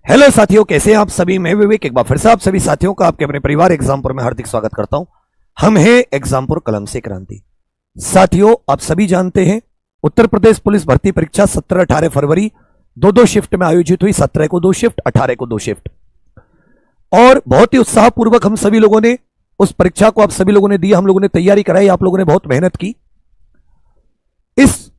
Hello साथियों, कैसे हैं आप सभी। मैं विवेक एक बार फिर से आप सभी साथियों का आपके अपने परिवार एग्जामपुर में हार्दिक स्वागत करता हूं। हम हैं एग्जामपुर कलम से क्रांति। साथियों, आप सभी जानते हैं उत्तर प्रदेश पुलिस भर्ती परीक्षा 17-18 फरवरी दो शिफ्ट में आयोजित हुई। 17 को 2 शिफ्ट, 18 को 2 शिफ्ट, और बहुत ही उत्साहपूर्वक हम सभी लोगों ने उस परीक्षा को आप सभी लोगों ने दी। हम लोगों ने तैयारी कराई, आप लोगों ने बहुत मेहनत की। इस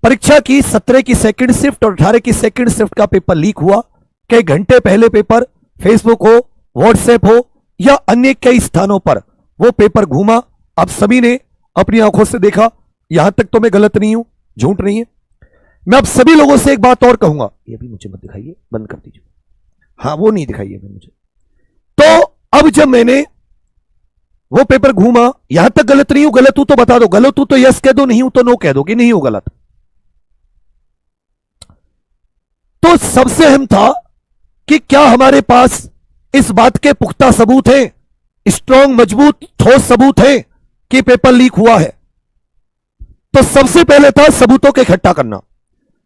परीक्षा की 17 की सेकंड शिफ्ट और 18 की सेकंड शिफ्ट का पेपर लीक हुआ। कई घंटे पहले पेपर फेसबुक हो, व्हाट्सएप हो या अन्य कई स्थानों पर वो पेपर घूमा। आप सभी ने अपनी आंखों से देखा। यहां तक तो मैं गलत नहीं हूं, झूठ नहीं है। मैं आप सभी लोगों से एक बात और कहूंगा, ये भी मुझे मत दिखाइए, बंद कर दीजिए। हाँ, वो नहीं दिखाइएगा मुझे। तो अब जब मैंने वो पेपर घूमा, यहां तक गलत नहीं हूं, गलत हूं तो बता दो, गलत हूं तो यस कह दो, नहीं हूं तो नो कह दो कि नहीं हो गलत। तो सबसे अहम था कि क्या हमारे पास इस बात के पुख्ता सबूत हैं, स्ट्रॉन्ग मजबूत ठोस सबूत हैं कि पेपर लीक हुआ है। तो सबसे पहले था सबूतों के इकट्ठा करना।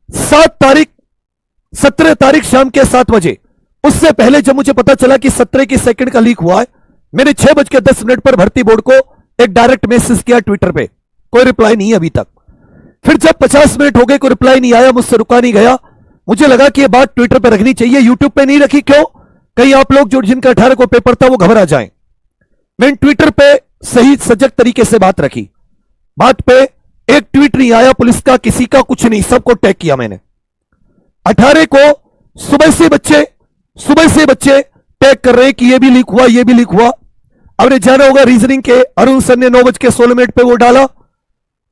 17 तारीख शाम के 7 बजे, उससे पहले जब मुझे पता चला कि 17 की सेकंड का लीक हुआ है, मैंने 6:10 पर भर्ती बोर्ड को एक डायरेक्ट मैसेज किया ट्विटर पे। कोई रिप्लाई नहीं अभी तक। फिर जब 50 मिनट हो गए, कोई रिप्लाई नहीं आया, मुझसे रुका नहीं गया। मुझे लगा कि ये बात ट्विटर पे रखनी चाहिए, यूट्यूब पे नहीं रखी। क्यों? कहीं आप लोग जो जिनका 18 को पेपर था वो घबरा जाएं। मैंने ट्विटर पे सही सजग तरीके से बात रखी। बात पे एक ट्वीट नहीं आया पुलिस का, किसी का कुछ नहीं, सबको टैग किया मैंने। 18 को सुबह से बच्चे टैग कर रहे हैं कि ये भी लीक हुआ, ये भी लीक हुआ। आपने जाना होगा रीजनिंग के अरुण सर ने 9:16 पे वो डाला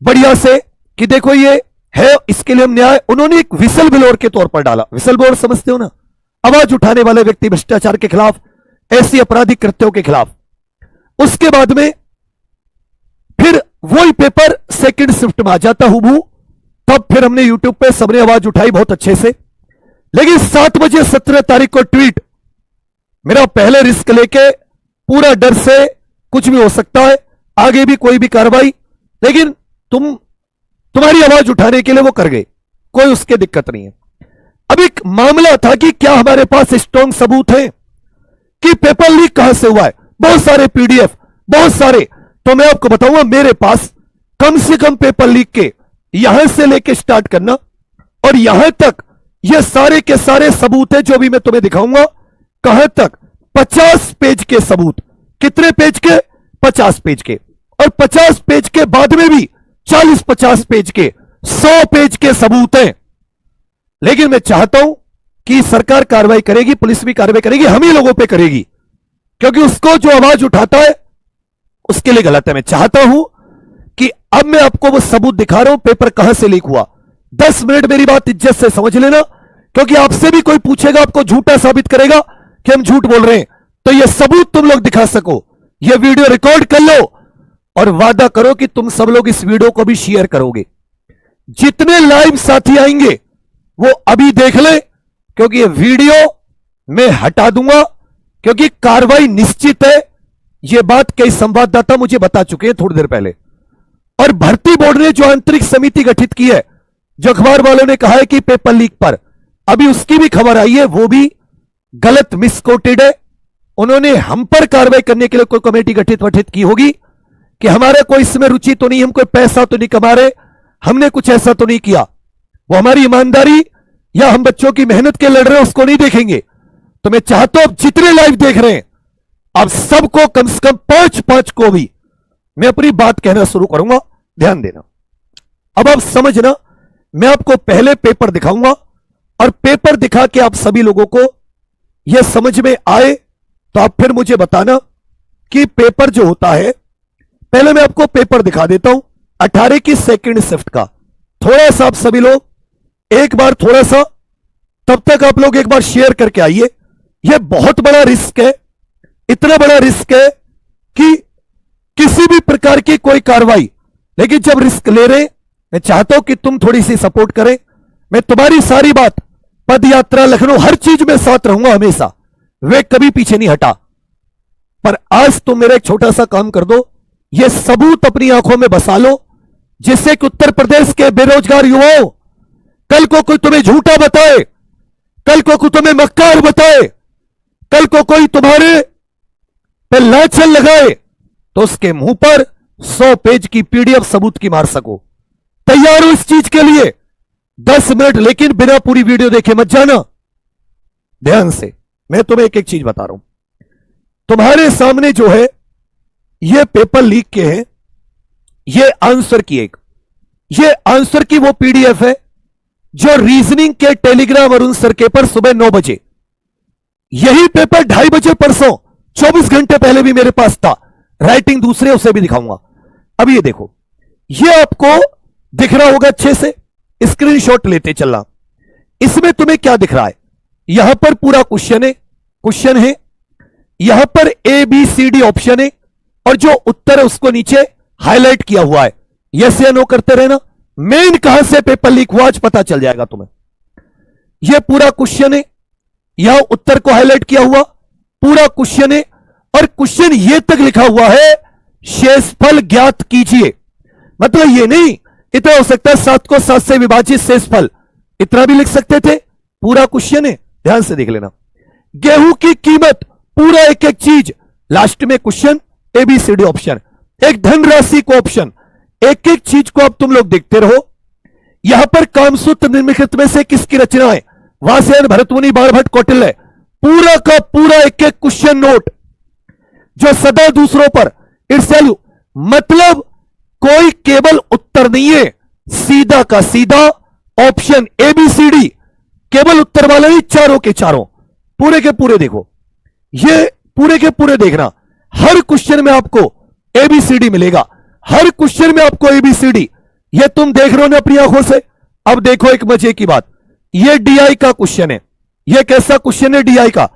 बढ़िया से कि देखो ये है, इसके लिए हम न्याय। उन्होंने एक विसल ब्लोअर के तौर पर डाला। विसल ब्लोअर समझते हो ना, आवाज उठाने वाले व्यक्ति भ्रष्टाचार के खिलाफ, ऐसी आपराधिक कृत्यों के खिलाफ। उसके बाद में फिर वही पेपर सेकंड शिफ्ट में आ जाता हूं। तब फिर हमने यूट्यूब पे सबने आवाज उठाई बहुत अच्छे से। लेकिन 7 बजे 17 तारीख को ट्वीट, मेरा पहले रिस्क लेके पूरा डर से कुछ भी हो सकता है, आगे भी कोई भी कार्रवाई, लेकिन तुम्हारी आवाज उठाने के लिए वो कर गए, कोई उसके दिक्कत नहीं है। अब एक मामला था कि क्या हमारे पास स्ट्रॉन्ग सबूत है कि पेपर लीक कहां से हुआ है। बहुत सारे पीडीएफ, बहुत सारे। तो मैं आपको बताऊंगा, मेरे पास कम से कम पेपर लीक के यहां से लेके स्टार्ट करना और यहां तक ये सारे के सारे सबूत है जो भी मैं तुम्हें दिखाऊंगा। कहां तक? 50 पेज के सबूत। कितने पेज के? 50 पेज के। और 50 पेज के बाद में भी 40-50 पेज के, 100 पेज के सबूत हैं। लेकिन मैं चाहता हूं कि सरकार कार्रवाई करेगी, पुलिस भी कार्रवाई करेगी, हम ही लोगों पे करेगी, क्योंकि उसको जो आवाज उठाता है उसके लिए गलत है। मैं चाहता हूं कि अब मैं आपको वो सबूत दिखा रहा हूं, पेपर कहां से लीक हुआ। 10 मिनट मेरी बात इज्जत से समझ लेना, क्योंकि आपसे भी कोई पूछेगा, आपको झूठा साबित करेगा कि हम झूठ बोल रहे हैं, तो ये सबूत तुम लोग दिखा सको। ये वीडियो रिकॉर्ड कर लो और वादा करो कि तुम सब लोग इस वीडियो को भी शेयर करोगे। जितने लाइव साथी आएंगे वो अभी देख ले, क्योंकि ये वीडियो मैं हटा दूंगा, क्योंकि कार्रवाई निश्चित है। ये बात कई संवाददाता मुझे बता चुके हैं थोड़ी देर पहले। और भर्ती बोर्ड ने जो आंतरिक समिति गठित की है, जो अखबार वालों ने कहा है कि पेपर लीक पर अभी उसकी भी खबर आई है, वो भी गलत मिसकोटेड है। उन्होंने हम पर कार्रवाई करने के लिए कोई कमेटी गठित की होगी कि हमारा कोई इसमें रुचि तो नहीं, हम कोई पैसा तो नहीं कमा रहे, हमने कुछ ऐसा तो नहीं किया। वो हमारी ईमानदारी या हम बच्चों की मेहनत के लड़ रहे हैं उसको नहीं देखेंगे। तो मैं चाहता हूं जितने लाइव देख रहे हैं, आप सबको कम से कम 5-5 को भी मैं अपनी बात कहना शुरू करूंगा, ध्यान देना। अब आप समझना, मैं आपको पहले पेपर दिखाऊंगा और पेपर दिखा के आप सभी लोगों को यह समझ में आए तो आप फिर मुझे बताना कि पेपर जो होता है। पहले मैं आपको पेपर दिखा देता हूं 18 की सेकंड शिफ्ट का। थोड़ा सा आप सभी लोग एक बार थोड़ा सा, तब तक आप लोग एक बार शेयर करके आइए। यह बहुत बड़ा रिस्क है, इतना बड़ा रिस्क है कि किसी भी प्रकार की कोई कार्रवाई, लेकिन जब रिस्क ले रहे, मैं चाहता हूं कि तुम थोड़ी सी सपोर्ट करें। मैं तुम्हारी सारी बात, पद यात्रा, लखनऊ, हर चीज में साथ रहूंगा हमेशा, वे कभी पीछे नहीं हटा। पर आज तुम मेरा एक छोटा सा काम कर दो, यह सबूत अपनी आंखों में बसा लो, जिससे कि उत्तर प्रदेश के बेरोजगार युवाओं, कल को कोई तुम्हें झूठा बताए कल को तुम्हें मक्कार बताए, कल को कोई तुम्हारे पे लाछन लगाए, तो उसके मुंह पर 100 पेज की पीडीएफ सबूत की मार सको। तैयार हो इस चीज के लिए? 10 मिनट, लेकिन बिना पूरी वीडियो देखे मत जाना, ध्यान से। मैं तुम्हें एक एक चीज बता रहा हूं। तुम्हारे सामने जो है ये पेपर लीक के हैं, ये आंसर की ये आंसर की वो पीडीएफ है जो रीजनिंग के टेलीग्राम अरुण सर के पर सुबह 9 बजे, यही पेपर 2:30 बजे परसों 24 घंटे पहले भी मेरे पास था। राइटिंग दूसरे, उसे भी दिखाऊंगा। अब ये देखो, ये आपको दिख रहा होगा अच्छे से, स्क्रीनशॉट लेते चलना। इसमें तुम्हें क्या दिख रहा है? यहां पर पूरा क्वेश्चन है, यहां पर A B C D option है, और जो उत्तर है उसको नीचे हाईलाइट किया हुआ है। यस या नो करते रहना। मेन कहां से पेपर लीक हुआ आज पता चल जाएगा तुम्हें। यह पूरा क्वेश्चन है, यहां उत्तर को हाईलाइट किया हुआ पूरा क्वेश्चन है, और क्वेश्चन ये तक लिखा हुआ है शेषफल ज्ञात कीजिए। मतलब ये नहीं इतना हो सकता है 7 को 7 से विभाजित शेषफल, इतना भी लिख सकते थे। पूरा क्वेश्चन है, ध्यान से देख लेना। गेहूं की कीमत, पूरा एक एक चीज, लास्ट में क्वेश्चन एबीसीडी ऑप्शन, एक धनराशि को ऑप्शन, एक एक चीज को अब तुम लोग देखते रहो। यहां पर कामसूत्र निम्नलिखित में से किसकी रचना है? वासयायन, भरतमुनि, बाणभट्ट, कौटिल्य। पूरा का पूरा एक एक क्वेश्चन नोट, जो सदा दूसरों पर ईर्ष्यालु, मतलब कोई केवल उत्तर नहीं है, सीधा का सीधा ऑप्शन एबीसीडी, केवल उत्तर वाले नहीं, चारों के चारों, पूरे के पूरे देखो। ये पूरे के पूरे देखना, हर क्वेश्चन में आपको एबीसीडी मिलेगा, हर क्वेश्चन में आपको एबीसीडी। ये तुम देख रहे हो ना अपनी आंखों से। अब देखो एक मजे की बात, ये डीआई का क्वेश्चन है। ये कैसा क्वेश्चन है डीआई का?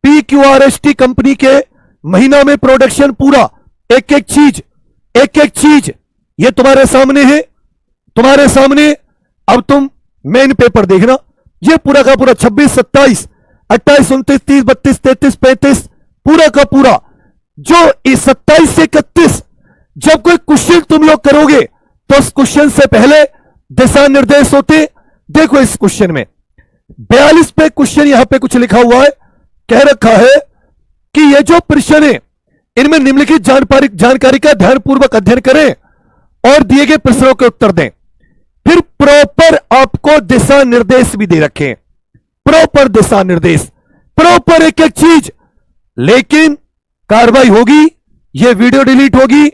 पीक्यूआरएसटी कंपनी के महीना में प्रोडक्शन, पूरा एक एक चीज ये तुम्हारे सामने है, तुम्हारे सामने। अब तुम मेन पेपर देखना, ये पूरा का पूरा 26, 27, 28, 29, 30, 32, 33, 35, पूरा का पूरा जो 27 से 31, जब कोई क्वेश्चन तुम लोग करोगे तो उस क्वेश्चन से पहले दिशा निर्देश होते। देखो इस क्वेश्चन में 42 पे क्वेश्चन, यहां पे कुछ लिखा हुआ है, कह रखा है कि ये जो प्रश्न है इनमें निम्नलिखित जानकारी का ध्यानपूर्वक अध्ययन करें और दिए गए प्रश्नों के उत्तर दें। फिर प्रॉपर आपको दिशा निर्देश भी दे रखे हैं, प्रॉपर दिशा निर्देश, प्रॉपर एक एक चीज। लेकिन कार्रवाई होगी, ये वीडियो डिलीट होगी,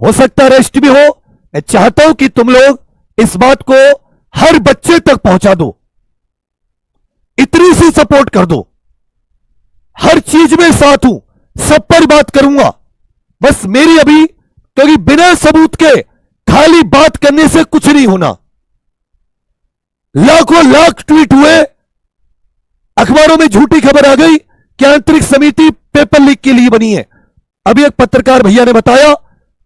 हो सकता है अरेस्ट भी हो। मैं चाहता हूं कि तुम लोग इस बात को हर बच्चे तक पहुंचा दो, इतनी सी सपोर्ट कर दो। हर चीज में साथ हूं, सब पर बात करूंगा, बस मेरी अभी, क्योंकि बिना सबूत के खाली बात करने से कुछ नहीं होना। लाखों लाख ट्वीट हुए, अखबारों में झूठी खबर आ गई कि आंतरिक समिति पेपर लीक के लिए बनी है। अभी एक पत्रकार भैया ने बताया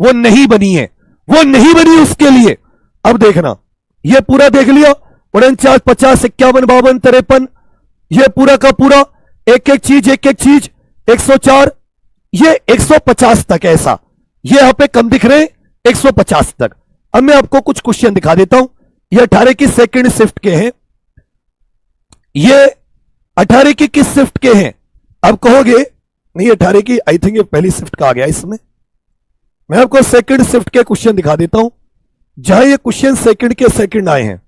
वो नहीं बनी है, वो नहीं बनी उसके लिए। अब देखना, ये पूरा देख लिया, 49, 50, 51, 52, 53, ये पूरा का पूरा एक एक चीज 104, ये 150 तक ऐसा, ये यहां पे कम दिख रहे 150 तक। अब मैं आपको कुछ क्वेश्चन दिखा देता हूं। ये 18 की सेकंड शिफ्ट के हैं, ये 18 की किस शिफ्ट के हैं? अब कहोगे नहीं 18 की, आई थिंक ये पहली शिफ्ट का आ गया इसमें। मैं आपको सेकंड शिफ्ट के क्वेश्चन दिखा देता हूं, जहां ये क्वेश्चन सेकंड के सेकंड आए हैं,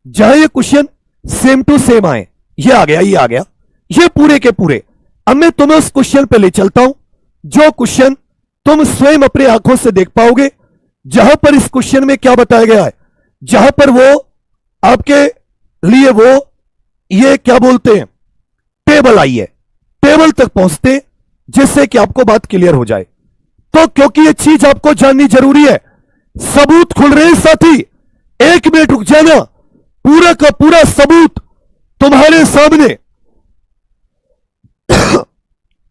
जहां ये क्वेश्चन सेम टू सेम आए। ये आ गया, ये आ गया, ये पूरे के पूरे। अब मैं तुम्हें उस क्वेश्चन पे ले चलता हूं जो क्वेश्चन तुम स्वयं अपने आंखों से देख पाओगे, जहां पर इस क्वेश्चन में क्या बताया गया है, जहां पर वो आपके लिए वो ये क्या बोलते हैं टेबल आई है, टेबल तक पहुंचते जिससे कि आपको बात क्लियर हो जाए। तो क्योंकि ये चीज आपको जाननी जरूरी है, सबूत खुल रहे हैं साथी, 1 मिनट रुक जाना, पूरा का पूरा सबूत तुम्हारे सामने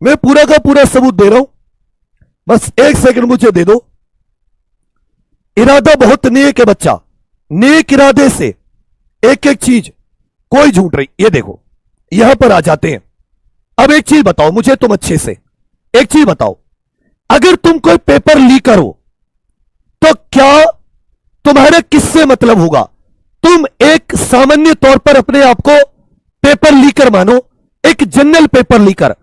मैं पूरा का पूरा सबूत दे रहा हूं, बस 1 सेकंड मुझे दे दो। इरादा बहुत नेक है बच्चा, नेक इरादे से एक एक चीज, कोई झूठ नहीं। ये देखो यहां पर आ जाते हैं। अब एक चीज बताओ मुझे तुम अच्छे से, एक चीज बताओ, अगर तुम कोई पेपर लीक करो तो क्या तुम्हारा किससे मतलब होगा? तुम एक सामान्य तौर पर अपने आप को पेपर लीकर मानो, एक general paper liquor.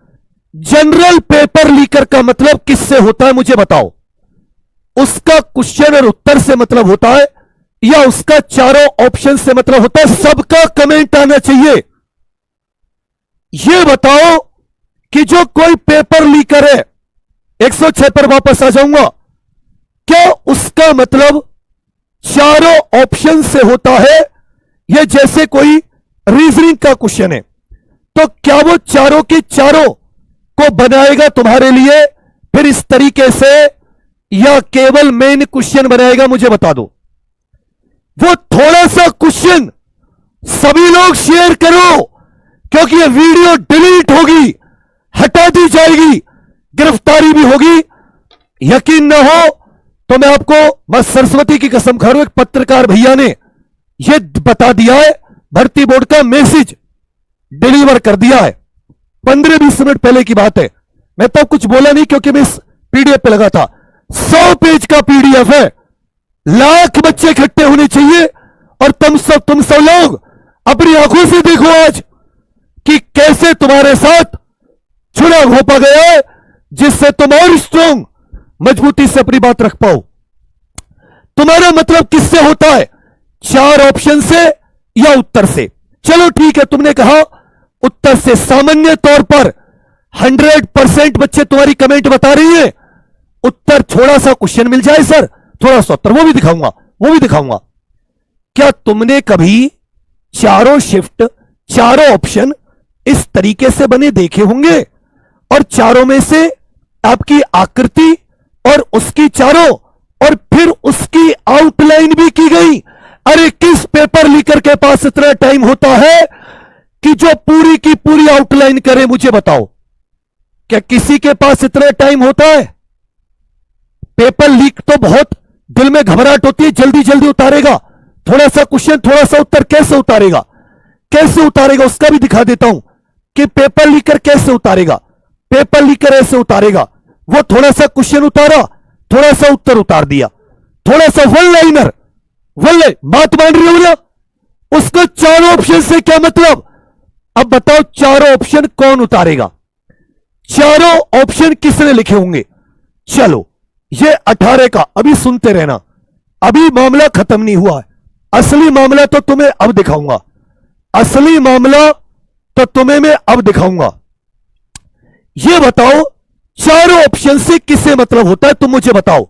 General paper liquor का मतलब किससे होता है मुझे बताओ? उसका क्वेश्चन और उत्तर से मतलब होता है या उसका चारों ऑप्शन से मतलब होता है? सबका कमेंट आना चाहिए। यह बताओ कि जो कोई पेपर लीकर है, 106 पर वापस आ जाऊंगा, क्या उसका मतलब चारों ऑप्शन से होता है? यह जैसे कोई रीजनिंग का क्वेश्चन है तो क्या वो चारों के चारों को बनाएगा तुम्हारे लिए फिर इस तरीके से, या केवल मेन क्वेश्चन बनाएगा? मुझे बता दो। वो थोड़ा सा क्वेश्चन सभी लोग शेयर करो, क्योंकि ये वीडियो डिलीट होगी, हटा दी जाएगी, गिरफ्तारी भी होगी। यकीन ना हो तो मैं आपको मां सरस्वती की कसम खा रहा हूं, एक पत्रकार भैया ने यह बता दिया है, भर्ती बोर्ड का मैसेज डिलीवर कर दिया है। 15-20 मिनट पहले की बात है। मैं तो कुछ बोला नहीं क्योंकि मैं इस पीडीएफ पे लगा था। 100 पेज का पीडीएफ है, लाख बच्चे इकट्ठे होने चाहिए, और तुम सब लोग अपनी आंखों से देखो आज कि कैसे तुम्हारे साथ चुनाव घोपा गया है, जिससे तुम और स्ट्रॉन्ग मजबूती से अपनी बात रख पाओ। तुम्हारा मतलब किससे होता है? 4 ऑप्शन से या उत्तर से? चलो ठीक है, तुमने कहा उत्तर से। सामान्य तौर पर 100% बच्चे तुम्हारी कमेंट बता रही है उत्तर। थोड़ा सा क्वेश्चन मिल जाए सर, थोड़ा सा उत्तर, वो भी दिखाऊंगा। क्या तुमने कभी चारों शिफ्ट, चारों ऑप्शन इस तरीके से बने देखे होंगे, और चारों में से आपकी आकृति और उसकी चारों और फिर उसकी आउटलाइन भी की गई? अरे किस पेपर लीकर के पास इतना टाइम होता है कि जो पूरी की पूरी आउटलाइन करे? मुझे बताओ, क्या किसी के पास इतना टाइम होता है? पेपर लीक तो बहुत दिल में घबराहट होती है, जल्दी जल्दी उतारेगा, थोड़ा सा क्वेश्चन थोड़ा सा उत्तर, कैसे उतारेगा? उसका भी दिखा देता हूं कि पेपर लीकर कैसे उतारेगा। पेपर लीकर ऐसे उतारेगा, वो थोड़ा सा क्वेश्चन उतारा, थोड़ा सा उत्तर उतार दिया, थोड़ा सा वन लाइनर, बात मान रही हो ना? उसका 4 ऑप्शन से क्या मतलब? अब बताओ 4 ऑप्शन कौन उतारेगा? 4 ऑप्शन किसने लिखे होंगे? चलो ये 18 का, अभी सुनते रहना, अभी मामला खत्म नहीं हुआ है। असली मामला तो तुम्हें अब दिखाऊंगा, असली मामला तो तुम्हें मैं अब दिखाऊंगा। ये बताओ 4 ऑप्शन से किसे मतलब होता है? तुम मुझे बताओ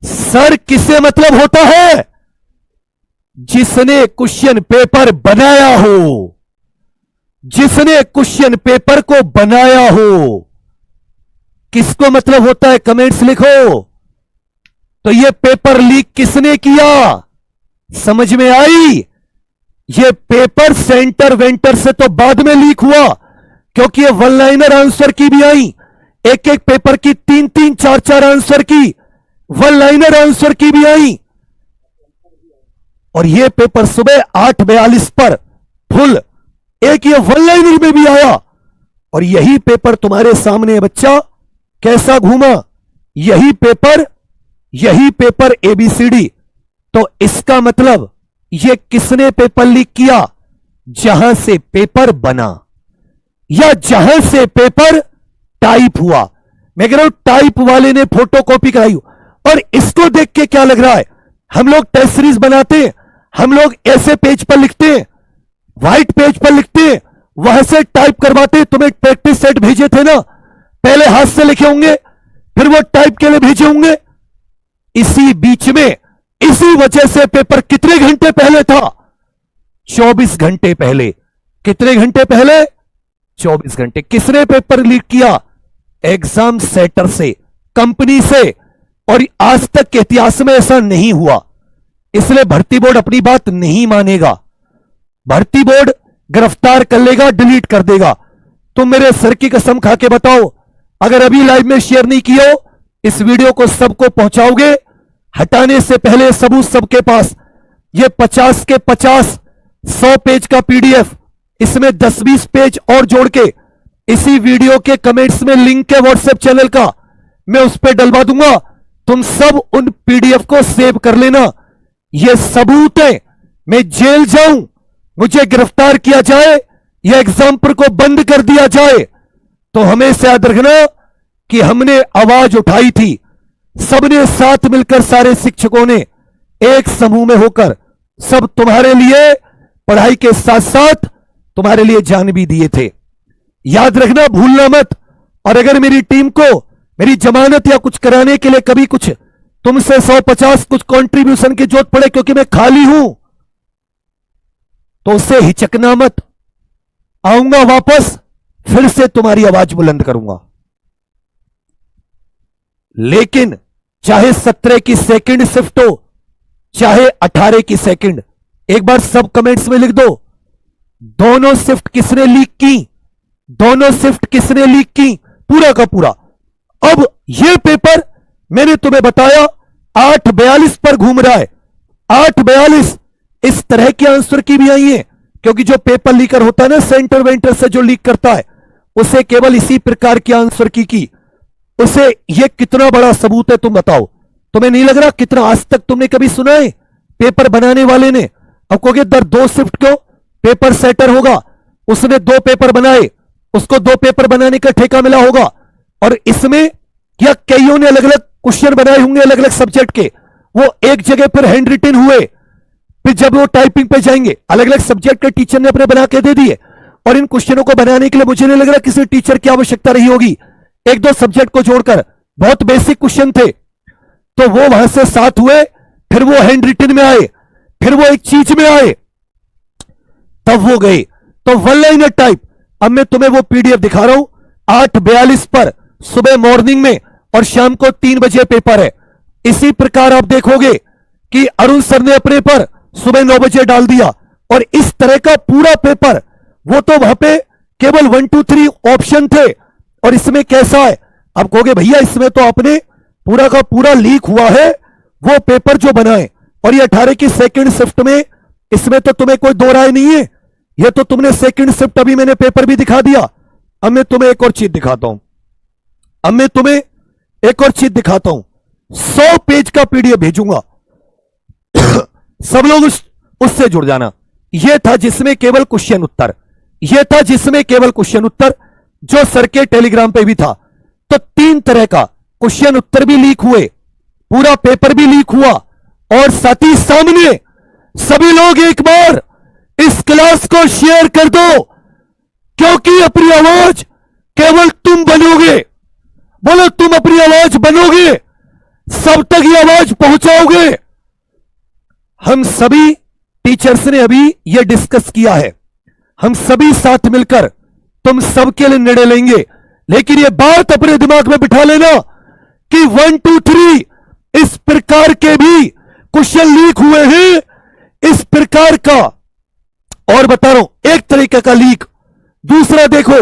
सर, किसे मतलब होता है? जिसने क्वेश्चन पेपर बनाया हो, जिसने क्वेश्चन पेपर को बनाया हो। किसको मतलब होता है? कमेंट्स लिखो। तो ये पेपर लीक किसने किया? समझ में आई? ये पेपर सेंटर वेंटर से तो बाद में लीक हुआ, क्योंकि ये वन लाइनर आंसर की भी आई, एक एक पेपर की 3-3, 4-4 आंसर की, वन लाइनर आंसर की भी आई। और ये पेपर सुबह 8:42 पर फुल, एक ये वन लाइनर में भी आया। और यही पेपर तुम्हारे सामने है बच्चा, कैसा घूमा? यही पेपर ABCD। तो इसका मतलब ये किसने पेपर लीक किया? जहां से पेपर बना या जहां से पेपर टाइप हुआ। मैं कह रहा हूं टाइप वाले ने फोटोकॉपी कराई। और इसको देख के क्या लग रहा है? हम लोग टेस्ट सीरीज बनाते हैं, हम लोग ऐसे पेज पर लिखते हैं, व्हाइट पेज पर लिखते हैं, वहां से टाइप करवाते। तुम्हें प्रैक्टिस सेट भेजे थे ना, पहले हाथ से लिखे होंगे, फिर वो टाइप के लिए भेजे होंगे। इसी बीच में, इसी वजह से पेपर कितने घंटे पहले था? 24 घंटे पहले। कितने घंटे पहले? 24 घंटे। किसने पेपर लीक किया? एग्जाम सेंटर से, कंपनी से। और आज तक के इतिहास में ऐसा नहीं हुआ, इसलिए भर्ती बोर्ड अपनी बात नहीं मानेगा। भर्ती बोर्ड गिरफ्तार कर लेगा, डिलीट कर देगा। तुम मेरे सर की कसम खा के बताओ, अगर अभी लाइव में शेयर नहीं किया हो, इस वीडियो को सबको पहुंचाओगे, हटाने से पहले सबूत सबके पास। ये 50 के 50 100 पेज का पीडीएफ, इसमें 10-20 पेज और जोड़ के इसी वीडियो के कमेंट्स में लिंक है व्हाट्सएप चैनल का, मैं उस पर डलवा दूंगा। तुम सब उन पीडीएफ को सेव कर लेना। ये सबूत है, मैं जेल जाऊं, मुझे गिरफ्तार किया जाए, या एग्जाम्पल को बंद कर दिया जाए, तो हमेशा याद रखना कि हमने आवाज उठाई थी, सबने साथ मिलकर, सारे शिक्षकों ने एक समूह में होकर सब तुम्हारे लिए पढ़ाई के साथ साथ तुम्हारे लिए जान भी दिए थे। याद रखना, भूलना मत। और अगर मेरी टीम को मेरी जमानत या कुछ कराने के लिए कभी कुछ तुमसे 150 कुछ कंट्रीब्यूशन की जरूरत पड़े क्योंकि मैं खाली हूं, तो उससे हिचकना मत। आऊंगा वापस, फिर से तुम्हारी आवाज बुलंद करूंगा। लेकिन चाहे 17 की सेकंड शिफ्ट हो, चाहे 18 की सेकंड, एक बार सब कमेंट्स में लिख दो, दोनों शिफ्ट किसने लीक की, दोनों शिफ्ट किसने लीक की, पूरा का पूरा। अब यह पेपर मैंने तुम्हें बताया 8:42 पर घूम रहा है, 8:42। इस तरह के आंसर की भी आई है, क्योंकि जो पेपर लीकर होता है ना, सेंटर वेंटर से जो लीक करता है, उसे केवल इसी प्रकार की आंसर की उसे यह कितना बड़ा सबूत है तुम बताओ। तुम्हें नहीं लग रहा कितना आज तक तुमने कभी सुना है पेपर बनाने वाले ने? अब कहोगे दर 2 शिफ्ट क्यों, पेपर सेटर होगा, उसने 2 पेपर बनाए, उसको 2 पेपर बनाने का ठेका मिला होगा, और इसमें या कईयों ने अलग अलग क्वेश्चन बनाए होंगे अलग अलग सब्जेक्ट के, वो एक जगह पर हैंड रिटन हुए, फिर जब वो टाइपिंग पे जाएंगे अलग अलग सब्जेक्ट के टीचर ने अपने बना के दे दिए। और इन क्वेश्चनों को बनाने के लिए मुझे नहीं लग रहा किसी टीचर की आवश्यकता रही होगी, 1-2 सब्जेक्ट को जोड़कर बहुत बेसिक क्वेश्चन थे, तो वो वहां से 7 हुए, फिर वो हैंड रिटन में आए, फिर वो एक चीज में आए, तब वो गए। तो वन लाइनर टाइप, अब मैं तुम्हें वो पीडीएफ दिखा रहा हूं, 8:42 पर सुबह मॉर्निंग में और शाम को 3 बजे पेपर है। इसी प्रकार आप देखोगे कि अरुण सर ने अपने पर सुबह 9 बजे डाल दिया, और इस तरह का पूरा पेपर, वो तो वहां पे केवल 1 2 3 ऑप्शन थे, और इसमें कैसा है? आप कहोगे भैया इसमें तो आपने पूरा का पूरा लीक हुआ है वो पेपर जो बनाए, और ये 18 की सेकंड शिफ्ट में, इसमें तो तुम्हें कोई दो राय नहीं है, ये तो तुमने सेकंड शिफ्ट, अभी मैंने पेपर भी दिखा दिया। अब मैं तुम्हें एक और चीज दिखाता हूं, अब मैं तुम्हें एक और चीज दिखाता हूं, 100 पेज का पीडीएफ भेजूंगा सब लोग उससे जुड़ जाना। यह था जिसमें केवल क्वेश्चन उत्तर, यह था जिसमें केवल क्वेश्चन उत्तर, जो सर के टेलीग्राम पे भी था। तो 3 तरह का क्वेश्चन उत्तर भी लीक हुए, पूरा पेपर भी लीक हुआ, और साथ ही सामने सभी लोग एक बार इस क्लास को शेयर कर दो, क्योंकि अपनी आवाज केवल तुम बनोगे। बोलो, तुम अपनी आवाज बनोगे, सब तक ये आवाज पहुंचाओगे। हम सभी टीचर्स ने अभी ये डिस्कस किया है, हम सभी साथ मिलकर तुम सबके लिए निर्णय लेंगे, लेकिन ये बात अपने दिमाग में बिठा लेना कि 1 2 3 इस प्रकार के भी क्वेश्चन लीक हुए हैं, इस प्रकार का। और बता रहा हूं, एक तरीके का लीक, दूसरा देखो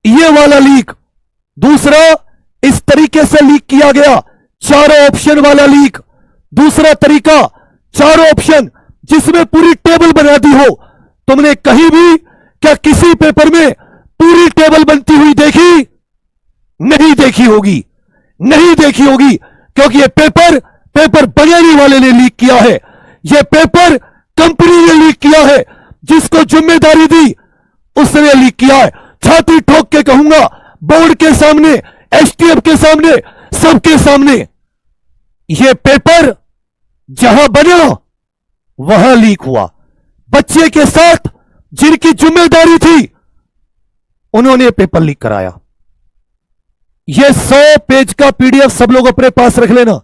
ये वाला लीक, दूसरा इस तरीके से लीक किया गया 4 ऑप्शन वाला लीक, दूसरा तरीका 4 ऑप्शन जिसमें पूरी टेबल बना दी हो। तुमने कहीं भी क्या किसी पेपर में पूरी टेबल बनती हुई देखी? नहीं देखी होगी, नहीं देखी होगी, क्योंकि यह पेपर बनाने वाले ने लीक किया है, यह पेपर कंपनी ने लीक किया है, जिसको जिम्मेदारी दी उसने लीक किया है। छाती ठोक के कहूंगा, बोर्ड के सामने, एसटीएफ के सामने, सबके सामने, यह पेपर जहां बना वहां लीक हुआ। बच्चे के साथ जिनकी जिम्मेदारी थी उन्होंने पेपर लीक कराया। यह 100 पेज का पीडीएफ सब लोग अपने पास रख लेना,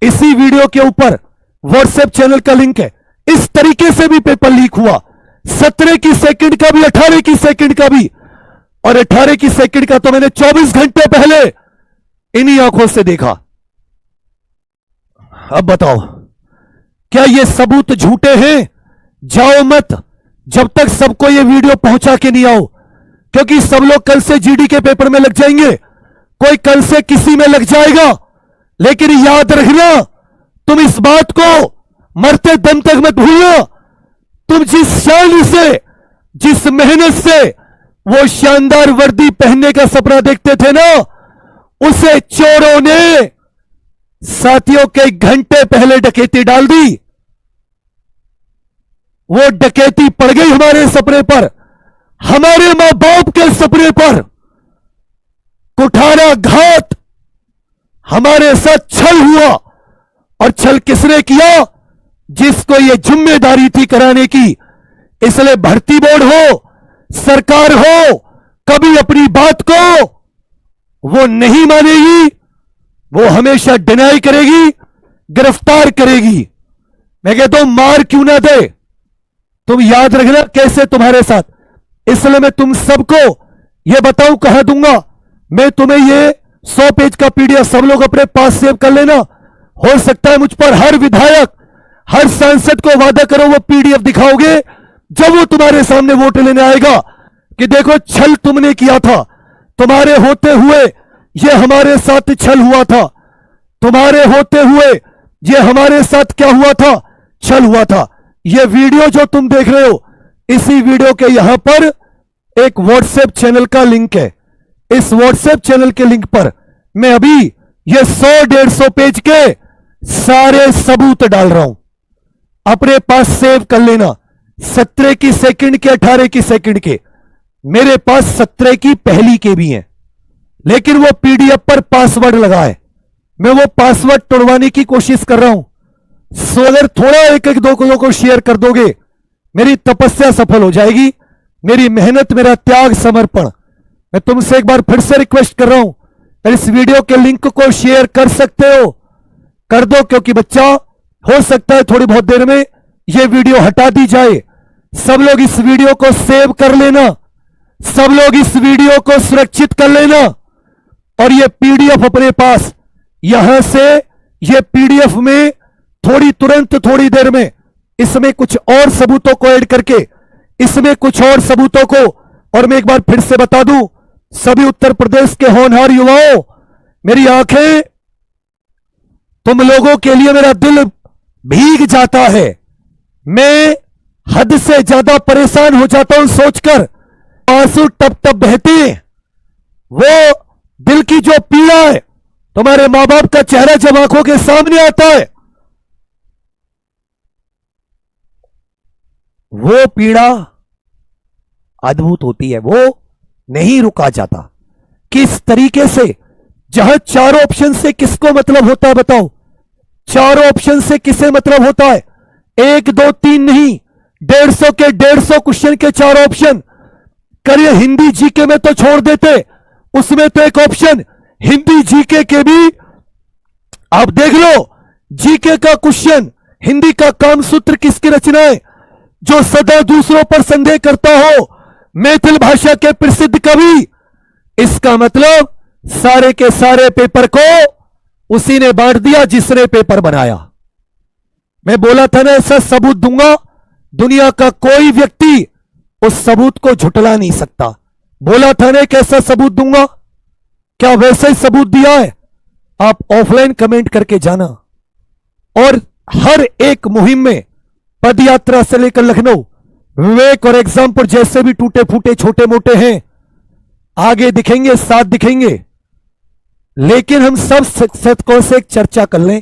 इसी वीडियो के ऊपर व्हाट्सएप चैनल का लिंक है। इस तरीके से भी पेपर लीक हुआ, 17 की सेकंड का भी, 18 की सेकंड का भी, और 18 की सेकंड का तो मैंने 24 घंटे पहले इन्हीं आंखों से देखा। अब बताओ, क्या ये सबूत झूठे हैं? जाओ मत जब तक सबको ये वीडियो पहुंचा के नहीं आओ, क्योंकि सब लोग कल से जीडी के पेपर में लग जाएंगे, कोई कल से किसी में लग जाएगा। लेकिन याद रखना, तुम इस बात को मरते दम तक मत भूलना, तुम जिस शान से, जिस मेहनत से वो शानदार वर्दी पहनने का सपना देखते थे ना, उसे चोरों ने साथियों के घंटे पहले डकैती डाल दी। वो डकैती पड़ गई हमारे सपने पर, हमारे मां बाप के सपने पर कुठारा घात, हमारे साथ छल हुआ। और छल किसने किया? जिसको यह जिम्मेदारी थी कराने की। इसलिए भर्ती बोर्ड हो, सरकार हो, कभी अपनी बात को वो नहीं मानेगी, वो हमेशा डिनाई करेगी, गिरफ्तार करेगी। मैं कहता हूं मार क्यों ना दे, तुम याद रखना कैसे तुम्हारे साथ। इसलिए मैं तुम सबको यह बताऊं कहां दूंगा। मैं तुम्हें ये 100 पेज का पीडीएफ सब लोग अपने पास सेव कर लेना। हो सकता है मुझ पर हर विधायक, हर सांसद को वादा करो वो पीडीएफ दिखाओगे जब वो तुम्हारे सामने वोट लेने आएगा कि देखो छल तुमने किया था, तुम्हारे होते हुए ये हमारे साथ छल हुआ था, तुम्हारे होते हुए ये हमारे साथ क्या हुआ था, छल हुआ था। ये वीडियो जो तुम देख रहे हो, इसी वीडियो के यहां पर एक व्हाट्सएप चैनल का लिंक है। इस व्हाट्सएप चैनल के लिंक पर मैं अभी ये 100-150 पेज के सारे सबूत डाल रहा हूं, अपने पास सेव कर लेना। 17 की सेकंड के, 18 की सेकंड के, मेरे पास 17 की पहली के भी हैं, लेकिन वो पीडीएफ पर पासवर्ड लगा है। मैं वो पासवर्ड तोड़वाने की कोशिश कर रहा हूं। सो अगर थोड़ा एक दो को शेयर कर दोगे, मेरी तपस्या सफल हो जाएगी, मेरी मेहनत, मेरा त्याग, समर्पण। मैं तुमसे एक बार फिर से रिक्वेस्ट कर रहा हूं, इस वीडियो के लिंक को शेयर कर सकते हो, कर दो, क्योंकि बच्चा हो सकता है थोड़ी बहुत देर में यह वीडियो हटा दी जाए। सब लोग इस वीडियो को सेव कर लेना, सब लोग इस वीडियो को सुरक्षित कर लेना। और यह पीडीएफ अपने पास, यहां से यह पीडीएफ में तुरंत थोड़ी देर में इसमें कुछ और सबूतों को ऐड करके, इसमें कुछ और सबूतों को, और मैं एक बार फिर से बता दूं सभी उत्तर प्रदेश के होनहार युवाओं, मेरी आंखें तुम लोगों के लिए, मेरा दिल भीग जाता है। मैं हद से ज्यादा परेशान हो जाता हूं सोचकर, आंसू टप टप बहते हैं। वो दिल की जो पीड़ा है, तुम्हारे मां बाप का चेहरा जब आंखों के सामने आता है, वो पीड़ा अद्भुत होती है, वो नहीं रुका जाता। किस तरीके से, जहां चारों ऑप्शन से किसको मतलब होता है बताओ? चारों ऑप्शन से किसे मतलब होता है? 1 2 3 नहीं, 150 के 150 क्वेश्चन के 4 ऑप्शन। करिए हिंदी जीके में तो छोड़ देते, उसमें तो एक ऑप्शन हिंदी जीके के भी आप देख लो। जीके का क्वेश्चन, हिंदी का कामसूत्र किसकी रचना है? जो सदा दूसरों पर संदेह करता हो, मैथिल भाषा के प्रसिद्ध कवि। इसका मतलब सारे के सारे पेपर को उसी ने बांट दिया जिसने पेपर बनाया। मैं बोला था ना, ऐसा सबूत दूंगा, दुनिया का कोई व्यक्ति उस सबूत को झुटला नहीं सकता। बोला था ना, कैसा सबूत दूंगा, क्या वैसे ही सबूत दिया है? आप ऑफलाइन कमेंट करके जाना। और हर एक मुहिम में, पद यात्रा से लेकर लखनऊ, विवेक और एग्जामपुर जैसे भी टूटे फूटे छोटे मोटे हैं, आगे दिखेंगे, साथ दिखेंगे। लेकिन हम सब शतकों से एक चर्चा कर लें,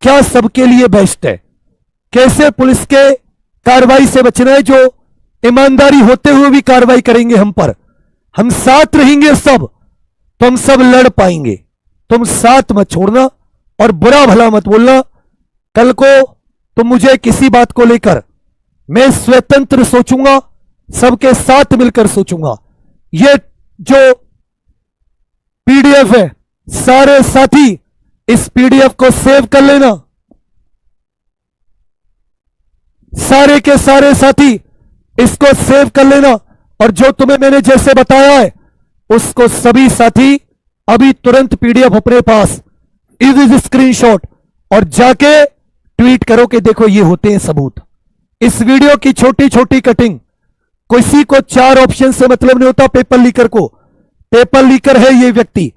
क्या सबके लिए बेस्ट है, कैसे पुलिस के कार्रवाई से बचना है, जो ईमानदारी होते हुए भी कार्रवाई करेंगे हम पर। हम साथ रहेंगे सब, तो हम सब लड़ पाएंगे। तुम साथ मत छोड़ना और बुरा भला मत बोलना। कल को तुम मुझे किसी बात को लेकर, मैं स्वतंत्र सोचूंगा, सबके साथ मिलकर सोचूंगा। ये जो पीडीएफ है, सारे साथी इस पीडीएफ को सेव कर लेना, सारे के सारे साथी इसको सेव कर लेना। और जो तुम्हें मैंने जैसे बताया है, उसको सभी साथी अभी तुरंत पीडीएफ अपने पास, इज स्क्रीनशॉट, और जाके ट्वीट करो कि देखो ये होते हैं सबूत। इस वीडियो की छोटी छोटी कटिंग, किसी को 4 ऑप्शन से मतलब नहीं होता। पेपर लीकर को, पेपर लीकर है ये व्यक्ति,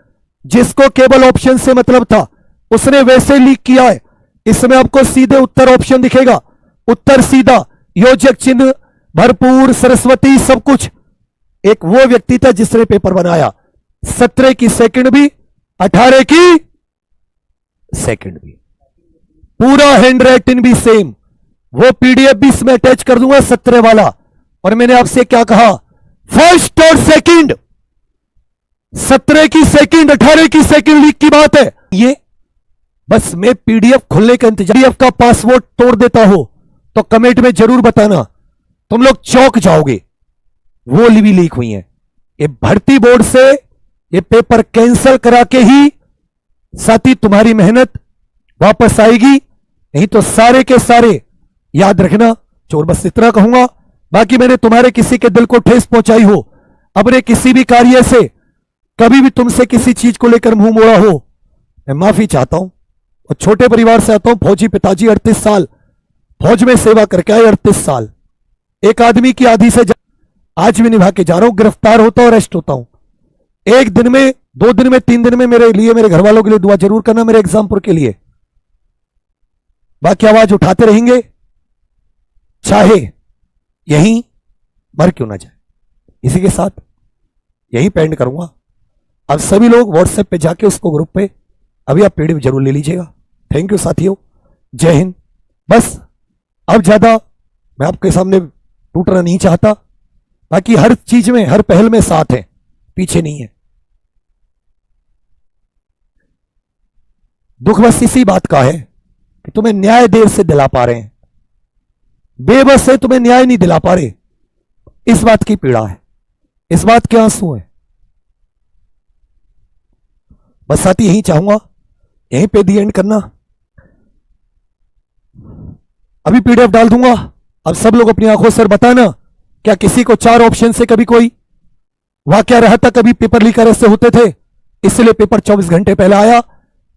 जिसको केवल ऑप्शन से मतलब था, उसने वैसे लीक किया है। इसमें आपको सीधे उत्तर ऑप्शन दिखेगा, उत्तर सीधा, योजक चिन्ह भरपूर, सरस्वती, सब कुछ। एक वो व्यक्ति था जिसने पेपर बनाया। 17 की सेकंड भी, 18 की सेकंड भी, पूरा हैंड राइटिंग भी सेम। वो पीडीएफ भी इसमें अटैच कर दूंगा 17 वाला। और मैंने आपसे क्या कहा, फर्स्ट और सेकंड, 17 की सेकंड, 18 की सेकंड लीक की बात है ये। बस मैं पीडीएफ खुलने का इंतजार, पीडीएफ का पासवर्ड तोड़ देता हो तो कमेंट में जरूर बताना, तुम लोग चौंक जाओगे। वो भी लीक हुई है। ये भर्ती बोर्ड से ये पेपर कैंसिल करा के ही साथ ही तुम्हारी मेहनत वापस आएगी, नहीं तो सारे के सारे याद रखना चोर। बस इतना कहूंगा, बाकी मैंने तुम्हारे किसी के दिल को ठेस पहुंचाई हो, अपने किसी भी कार्य से कभी भी तुमसे किसी चीज को लेकर मुंह मोड़ा हो, मैं माफी चाहता हूं। और छोटे परिवार से आता हूं, फौजी पिताजी, 38 साल फौज में सेवा करके आए, 38 साल एक आदमी की आधी से आज भी निभा के जा रहा हूं। गिरफ्तार होता हूं, अरेस्ट होता हूं। एक दिन में, 2 दिन में, 3 दिन में मेरे लिए, मेरे घर वालों के लिए दुआ जरूर करना, मेरे एग्जामपुर के लिए। बाकी आवाज उठाते रहेंगे, चाहे यहीं मर क्यों ना जाए। इसी के साथ यहीं पेंड करूंगा। अब सभी लोग व्हाट्सएप पे जाके उसको ग्रुप पे अभी आप पीडीएफ जरूर ले लीजिएगा। थैंक यू साथियों, जय हिंद। बस अब ज्यादा मैं आपके सामने टूटना नहीं चाहता। बाकी हर चीज में, हर पहल में साथ है, पीछे नहीं है। दुख बस इसी बात का है कि तुम्हें न्याय देर से दिला पा रहे हैं, बेबस है, तुम्हें न्याय नहीं दिला पा रहे। इस बात की पीड़ा है, इस बात के आंसू हैं। बस साथी यही चाहूंगा, यहीं पे दी एंड करना। अभी पीडीएफ डाल दूंगा, अब सब लोग अपनी आंखों से बताना, क्या किसी को 4 ऑप्शन से कभी कोई वाकया रहा था, कभी पेपर लीक ऐसे होते थे, इसलिए पेपर 24 घंटे पहले आया।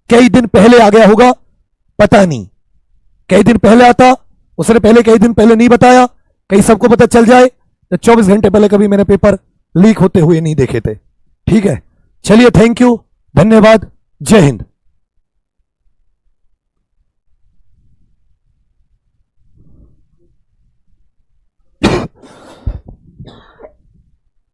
कई दिन पहले आ गया होगा, पता नहीं, कई दिन पहले आता, उसने पहले कई दिन पहले नहीं बताया, कहीं सबको पता चल जाए तो 24 घंटे पहले कभी मैंने पेपर लीक होते हुए नहीं देखे थे। ठीक है, चलिए, थैंक यू, धन्यवाद, जय हिंद।